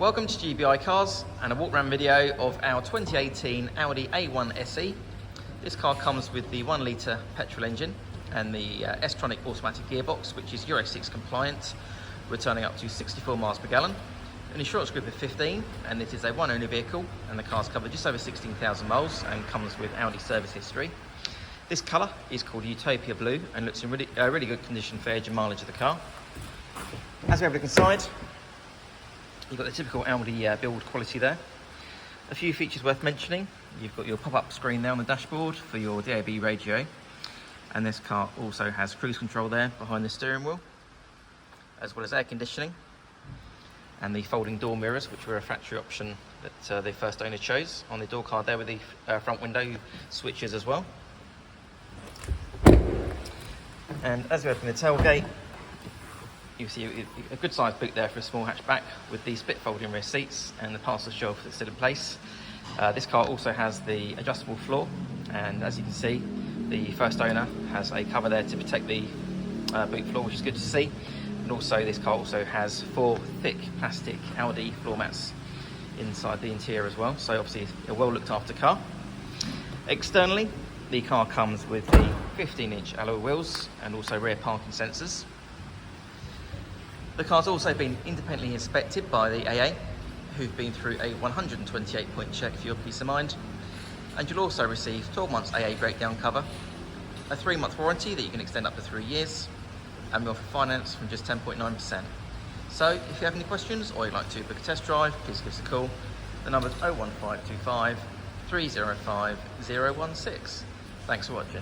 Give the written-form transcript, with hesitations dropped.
Welcome to GBI Cars and a walk around video of our 2018 Audi A1 SE. This car comes with the 1 litre petrol engine and the S Tronic Automatic Gearbox, which is Euro 6 compliant, returning up to 64 miles per gallon. An insurance group of 15, and it is a one owner vehicle, and the car's covered just over 16,000 miles and comes with Audi service history. This colour is called Utopia Blue and looks in really good condition for age and mileage of the car. As we have a look inside, you've got the typical Audi build quality there. A few features worth mentioning: you've got your pop-up screen there on the dashboard for your DAB radio, and this car also has cruise control there behind the steering wheel, as well as air conditioning, and the folding door mirrors, which were a factory option that the first owner chose on the door card there, with the front window switches as well. And as we open the tailgate, you see a good sized boot there for a small hatchback, with the split folding rear seats and the parcel shelf that's still in place. This car also has the adjustable floor, and as you can see, the first owner has a cover there to protect the boot floor, which is good to see. And also this car also has 4 thick plastic Audi floor mats inside the interior as well, so obviously a well looked after car. Externally, the car comes with the 15-inch alloy wheels and also rear parking sensors. The car's also been independently inspected by the AA, who've been through a 128-point check for your peace of mind. And you'll also receive 12 months AA breakdown cover, a 3-month warranty that you can extend up to 3 years, and we offer finance from just 10.9%. So if you have any questions or you'd like to book a test drive, please give us a call. The number's 01525 305 016. Thanks for watching.